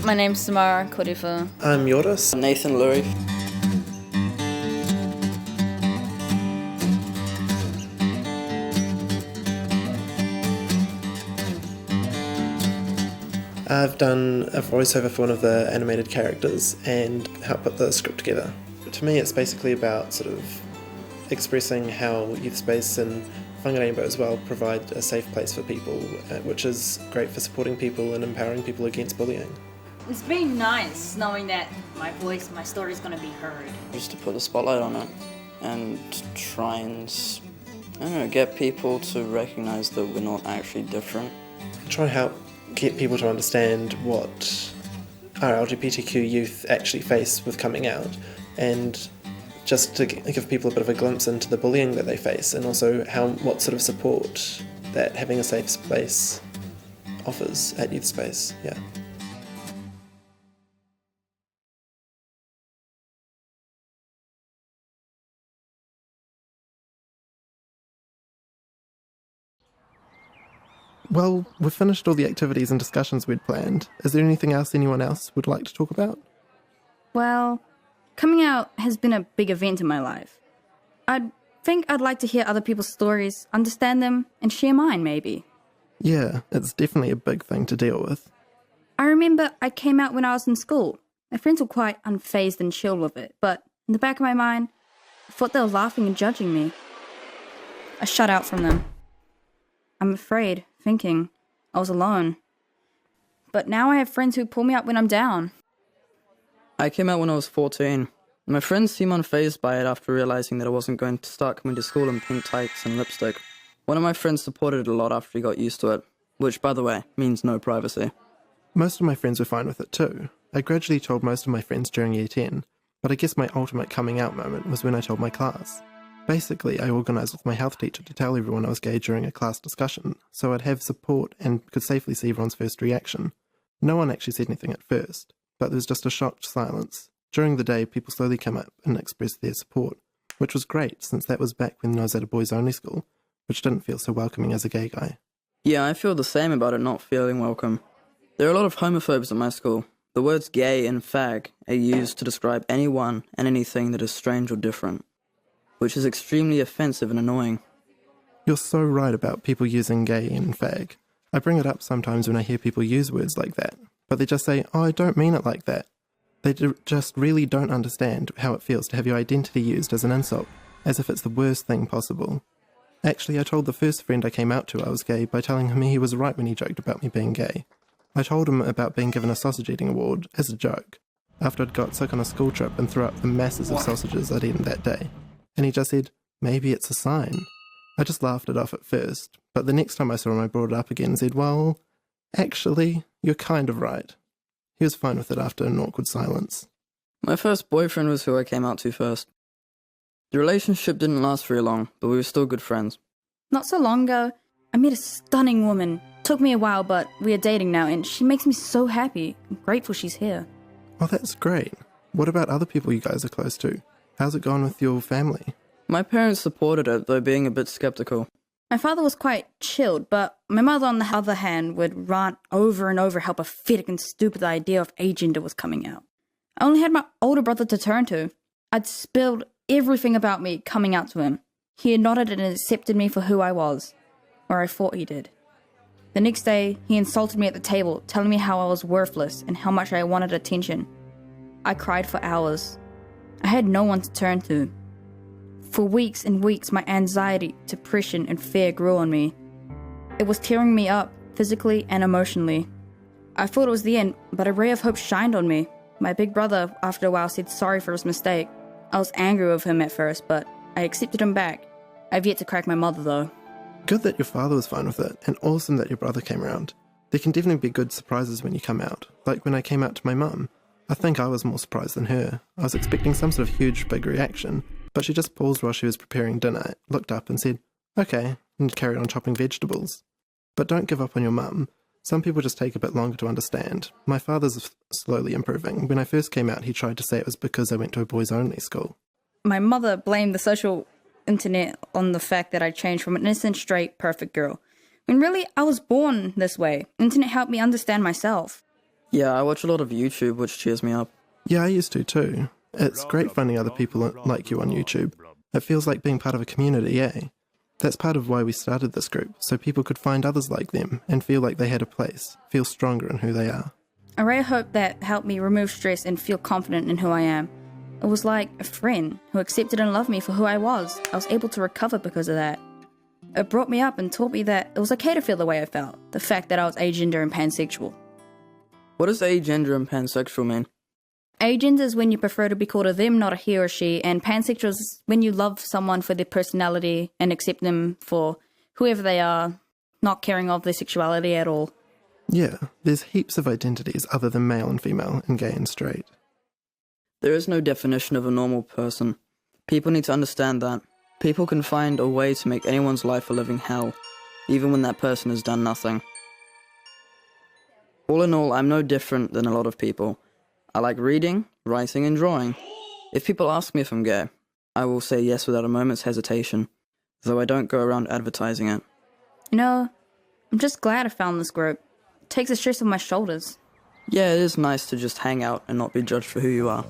My name's Samara Kodifa. I'm Yoris. Nathan Lurie. I've done a voiceover for one of the animated characters and helped put the script together. To me, it's basically about sort of expressing how youth space and Whangarei as well provide a safe place for people, which is great for supporting people and empowering people against bullying. It's been nice knowing that my voice, my story is going to be heard. Just to put a spotlight on it and try and, I don't know, get people to recognise that we're not actually different. Try and help get people to understand what our LGBTQ youth actually face with coming out, and just to give people a bit of a glimpse into the bullying that they face, and also what sort of support that having a safe space offers at youth space. Yeah. Well, we've finished all the activities and discussions we'd planned. Is there anything else anyone else would like to talk about? Well, coming out has been a big event in my life. I think I'd like to hear other people's stories, understand them, and share mine, maybe. Yeah, it's definitely a big thing to deal with. I remember I came out when I was in school. My friends were quite unfazed and chill with it, but in the back of my mind, I thought they were laughing and judging me. I shut out from them. I'm afraid, thinking I was alone. But now I have friends who pull me up when I'm down. I came out when I was 14. My friends seemed unfazed by it after realising that I wasn't going to start coming to school in pink tights and lipstick. One of my friends supported it a lot after he got used to it, which, by the way, means no privacy. Most of my friends were fine with it too. I gradually told most of my friends during year 10, but I guess my ultimate coming out moment was when I told my class. Basically, I organised with my health teacher to tell everyone I was gay during a class discussion, so I'd have support and could safely see everyone's first reaction. No one actually said anything at first, but there was just a shocked silence. During the day, people slowly came up and expressed their support, which was great since that was back when I was at a boys-only school, which didn't feel so welcoming as a gay guy. Yeah, I feel the same about it not feeling welcome. There are a lot of homophobes at my school. The words gay and fag are used to describe anyone and anything that is strange or different, which is extremely offensive and annoying. You're so right about people using gay and fag. I bring it up sometimes when I hear people use words like that, but they just say, oh, I don't mean it like that. They just really don't understand how it feels to have your identity used as an insult, as if it's the worst thing possible. Actually, I told the first friend I came out to I was gay by telling him he was right when he joked about me being gay. I told him about being given a sausage eating award as a joke, after I'd got sick on a school trip and threw up the masses of sausages I'd eaten that day. And he just said, maybe it's a sign. I just laughed it off at first, but the next time I saw him I brought it up again and said, well, actually, you're kind of right. He was fine with it after an awkward silence. My first boyfriend was who I came out to first. The relationship didn't last very long, but we were still good friends. Not so long ago, I met a stunning woman. Took me a while, but we are dating now, and she makes me so happy. I'm grateful she's here. Oh, that's great. What about other people you guys are close to? How's it gone with your family? My parents supported it, though being a bit skeptical. My father was quite chilled, but my mother, on the other hand, would rant over and over how pathetic and stupid the idea of agender was coming out. I only had my older brother to turn to. I'd spilled everything about me coming out to him. He had nodded and accepted me for who I was, or I thought he did. The next day, he insulted me at the table, telling me how I was worthless and how much I wanted attention. I cried for hours. I had no one to turn to. For weeks and weeks, my anxiety, depression, and fear grew on me. It was tearing me up, physically and emotionally. I thought it was the end, but a ray of hope shined on me. My big brother, after a while, said sorry for his mistake. I was angry with him at first, but I accepted him back. I've yet to crack my mother, though. Good that your father was fine with it, and awesome that your brother came around. There can definitely be good surprises when you come out, like when I came out to my mum. I think I was more surprised than her. I was expecting some sort of huge, big reaction, but she just paused while she was preparing dinner, looked up and said, okay, and carried on chopping vegetables. But don't give up on your mum. Some people just take a bit longer to understand. My father's slowly improving. When I first came out, he tried to say it was because I went to a boys-only school. My mother blamed the social internet on the fact that I changed from an innocent, straight, perfect girl. When really, I was born this way. Internet helped me understand myself. Yeah, I watch a lot of YouTube, which cheers me up. Yeah, I used to too. It's great finding other people like you on YouTube. It feels like being part of a community, eh? That's part of why we started this group, so people could find others like them and feel like they had a place, feel stronger in who they are. I really hope that helped me remove stress and feel confident in who I am. It was like a friend who accepted and loved me for who I was. I was able to recover because of that. It brought me up and taught me that it was okay to feel the way I felt, the fact that I was agender and pansexual. What does agender and pansexual mean? Agender is when you prefer to be called a them, not a he or she, and pansexual is when you love someone for their personality and accept them for whoever they are, not caring of their sexuality at all. Yeah, there's heaps of identities other than male and female and gay and straight. There is no definition of a normal person. People need to understand that. People can find a way to make anyone's life a living hell, even when that person has done nothing. All in all, I'm no different than a lot of people. I like reading, writing, and drawing. If people ask me if I'm gay, I will say yes without a moment's hesitation, though I don't go around advertising it. You know, I'm just glad I found this group. It takes the stress off my shoulders. Yeah, it is nice to just hang out and not be judged for who you are.